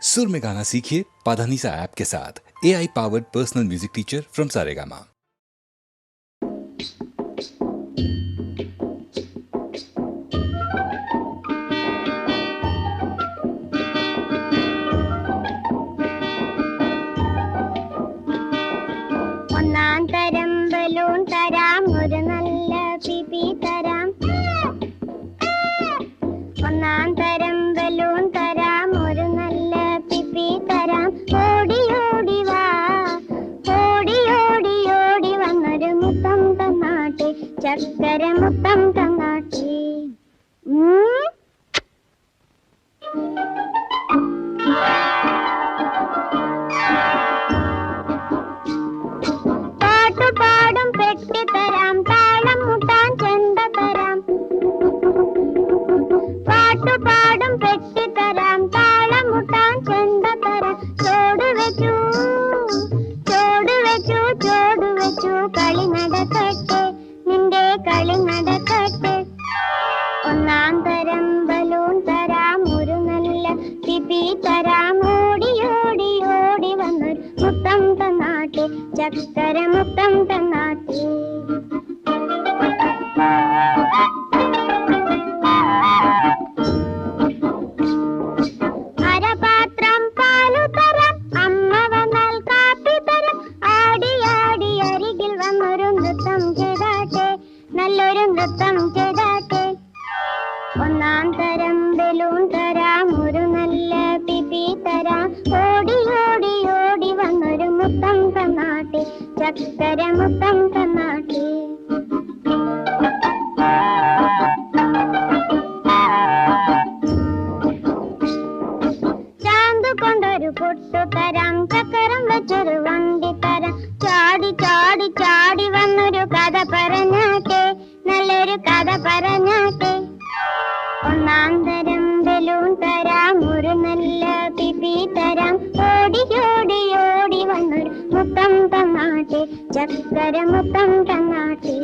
सुर में गाना सीखिए पाधानीसा ऐप के साथ। AI powered personal music teacher from Saregama. ഒന്നാന്തരം ബലൂൺ തരാം, ഒരു നല്ല പിപി തരാം. ഒന്നാന്തരം ബലൂൺ തരാം, ഒരു നല്ല പിപി തരാം. ഓടി ഓടി വാ, ഓടി ഓടി ഓടി വന്നൊരു മുത്തം തന്നാട്ടെ, ചക്കര മുത്തം തന്നാട്ടെ. പാടും പെട്ടി തരാം, താളം മുട്ടാൻ ചെണ്ട തരാം. പാട്ടുപാടും പെട്ടി തരാം, താളം മുട്ടാൻ ചെണ്ട തരാം. ചോട് വെച്ചു ചോട് വെച്ചു ചോട് വെച്ചു, കളി നടക്കട്ടെ, നിന്റെ കളി നടക്കട്ടെ. ഒന്നാം തരം ബലൂൺ തരാം, ഒരു നല്ല പിപി തരാം. ഓടി ഓടി ഓടി വന്നൊരു മുത്തം തന്നാട്ടെ, ചക്കര മുത്തം തന്നാട്ടെ. അരപാത്രം പാലു തരാം, അമ്മ വന്നാൽ കാപ്പി തരാം. ആടി ആടി അരികിൽ വന്നൊരു നൃത്തം ചെയ്താട്ടെ, നല്ലൊരു നൃത്തം ചെയ്താട്ടെ. ഒന്നാം തരം ബലൂൺ തരാം, ഒരു നല്ല പിപി തരാം. ഓടി ഓടി ഓടി വന്നൊരു മുത്തം തന്നാട്ടെ, ചക്കര മുത്തം തന്നാട്ടെ. ചാന്ത് കൊണ്ടൊരു പൊട്ടു തരാം, ചക്കരം വെച്ചൊരു വണ്ടി തരാം. ചാടി ചാടി ചാടി വന്നൊരു കഥ പറഞ്ഞാട്ടെ, നല്ലൊരു കഥ പറഞ്ഞാട്ടെ. ഒന്നാം തരം ബലൂൺ തരാം, ഒരു നല്ല പിപി തരാം. ഓടി ഓടി ഓടി വന്നൊരു മുത്തം തന്നാട്ടെ, ചക്കര മുത്തം തന്നാട്ടെ.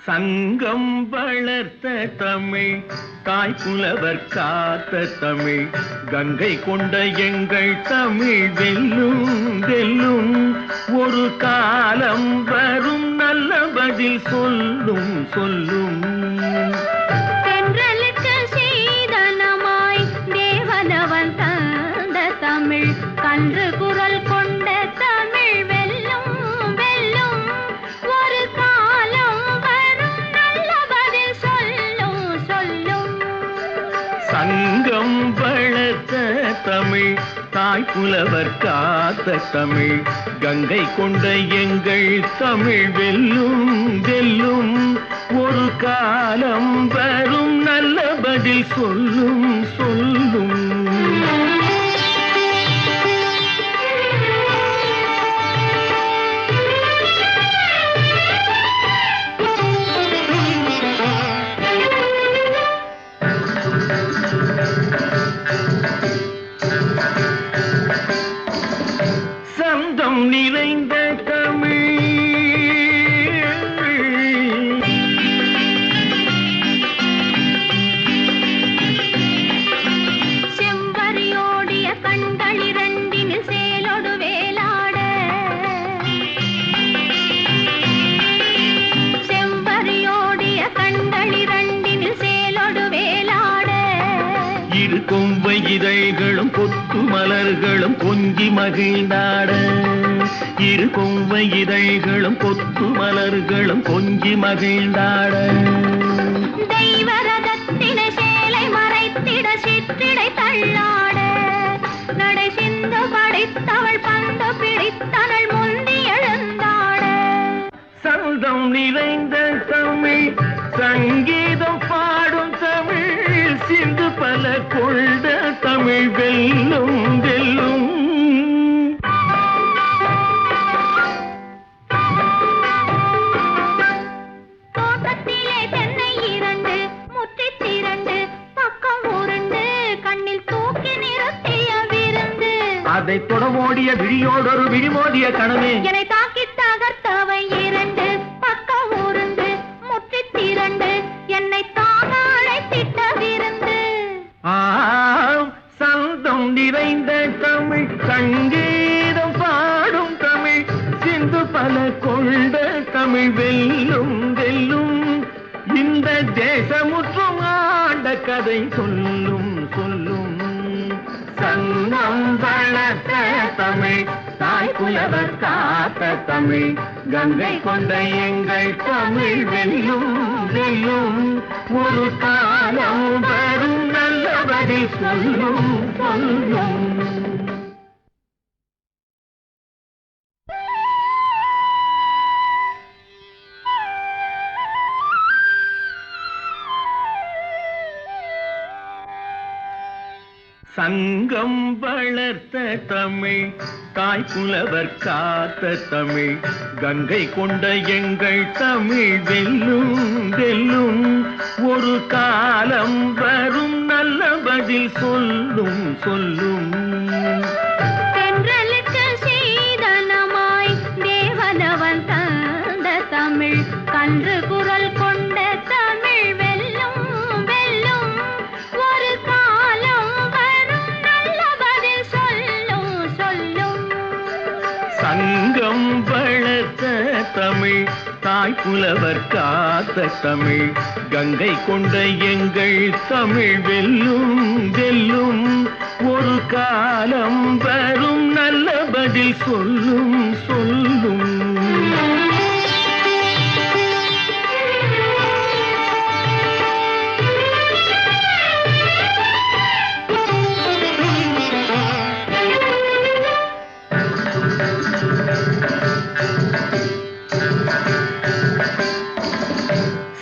சங்கம் வளர்த்த தமிழ் தாய்ப்புலவர் காத்த தமிழ் கங்கை கொண்ட எங்கள் தமிழ் வெல்லும் வெல்லும் ஒரு காலம் வரும் நல்ல பதில் சொல்லும் சொல்லும் தென்றலுக்கு சீதனமாய் தேவனவன் தந்த தமிழ் கன்று குரல் கொண்ட தமிழ் வெல்லும் வெல்லும் ஒரு காலம் வரும் நல்ல பதில் சொல்லும் சொல்லும் சங்கம் வளர்த்த தமிழ் தாய் புலவர் காத்த தமிழ் கங்கை கொண்ட எங்கள் தமிழ் வெல்லும் வெல்லும் ஒரு காலம் வரும் நல்ல பதில் சொல்லும் சொல்லும். சந்தம் நிறைந்த தமிழ் செம்பரியோடிய கண்களிரண்டினில் சேலொடு வேலாட செம்பரியோடிய கண்களிரண்டினில் சேலொடு வேலாட இரு கொம்பை இதழ்களும் கொத்து மலர்களும் கொஞ்சி மகிழ்ந்தாட இரு கொம்பை இதழ்களும் கொத்து மலர்களும் கொஞ்சி மகிழ்ந்தாட தெய்வரதத்தின சேலை மறைத்திட சிற்றிடை தள்ளாட நடை சிந்து படித்தவள் பந்து பிடித்தனள் முந்தி எழுந்தாட சந்தம் நிறைந்த தமிழ் சங்கீதம் பாடும் தமிழ் சிந்து பல கொண்ட தமிழ் வெல்லும் வெல்லும். தோட்டத்திலே தென்னை இரண்டு முற்றி திரண்டு பக்கம் உருண்டு கண்ணில் தூக்கி நிறுத்திய விருந்து அதை தொடமோடிய விழியோடொரு விழிமோதிய கனவே என்னை தாக்கி தகர்த்தவை இரண்டு பக்கம் உருந்து முற்றி திரண்டு என்னை தாக அழைத்திட்ட விருந்து. ஆம் சந்தம் நிறைந்த தமிழ் சங்கீதம் பாடும் தமிழ் சிந்து பல கொண்ட தமிழ் வெல்லும் வெல்லும் இந்த தேசமுற்றும் ஆண்ட கதை சொல்லும் சொல்லும். சங்கம் வளர்த்த தமிழ் தாய் புலவர் காத்த தமிழ் கங்கை கொண்ட எங்கள் தமிழ் வெல்லும் வெல்லும் ஒரு காலம் வரும் நல்ல பதில் சொல்லும் சொல்லும். சங்கம் வளர்த்த தமிழ் தாய் புலவர் காத்த தமிழ் கங்கை கொண்ட எங்கள் தமிழ் வெல்லும் வெல்லும் ஒரு காலம் வரும் நல்ல பதில் சொல்லும் சொல்லும். தென்றலுக்கு சீதனமாய் தேவனவன் தந்த தமிழ் கன்று குரல் கொண்ட தமிழ் வெல்லும் வெல்லும் ஒரு காலம் வரும் நல்ல பதில் சொல்லும் சொல்லும். சங்கம் வளர்த்த தமிழ் தாய் புலவர் காத்த தமிழ் கங்கை கொண்ட எங்கள் தமிழ் வெல்லும் வெல்லும் ஒரு காலம் வரும் நல்ல பதில் சொல்லும் சொல்லும்.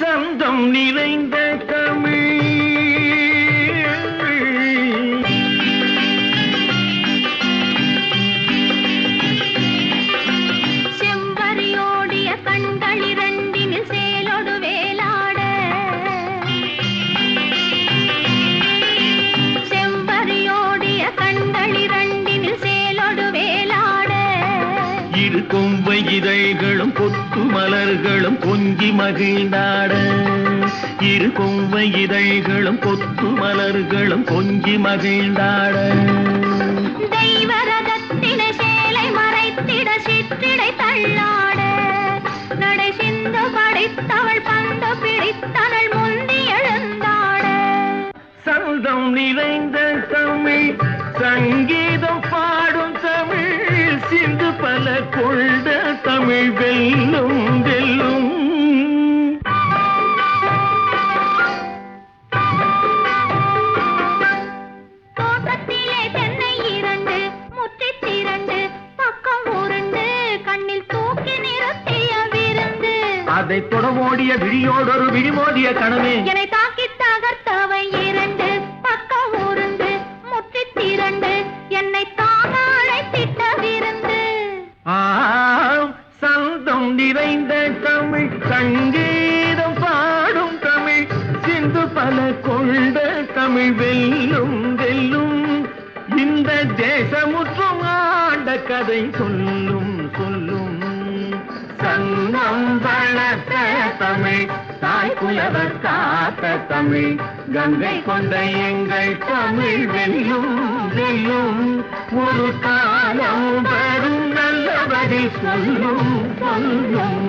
சந்தம் நிறைந்த தமிழ் செம்பரியோடிய கண்களிரண்டினில் சேலொடு வேலாட செம்பரியோடிய கண்களிரண்டினில் சேலொடு வேலாட இரு கொம்பை இதழ்களும் கொத்து மலர்களும் கொஞ்சி மகிழ்ந்தாட இரு கொம்பை இதழ்களும் கொத்து மலர்களும் கொஞ்சி மகிழ்ந்தாட தெய்வரதத்தின சேலை மறைத்திட சிற்றிடை தள்ளாட நடை சிந்து படித்தவள் பந்து பிடித்தனள் முந்தி எழுந்தாட சந்தம் நிறைந்த தமிழ் சங்கீதம் பாடும் தமிழ் சிந்து பல கொண்ட தமிழ் வெல்லும் வெல்லும். அதை தொடமோடிய விழியோடொரு விழிமோதிய கணமே என்னை தாக்கி தகர்த்தவை இரண்டு பக்கம் உருந்து முற்றி திரண்டு என்னை தாங்க அழைத்திட்ட விருந்து சந்தம் நிறைந்த தமிழ் சங்கீதம் பாடும் தமிழ் சிந்து பல கொண்ட தமிழ் வெல்லும் வெல்லும் இந்த தேசமுற்றும் ஆண்ட கதை சொல்லும் சொல்லும் சங்கம் வளர்த்த தமிழ் தாய் புலவர் காத்த தமிழ் கங்கை கொண்ட எங்கள் தமிழ் வெல்லும் வெல்லும் ஒரு காலம் வரும் நல்ல பதில் சொல்லும் சொல்லும்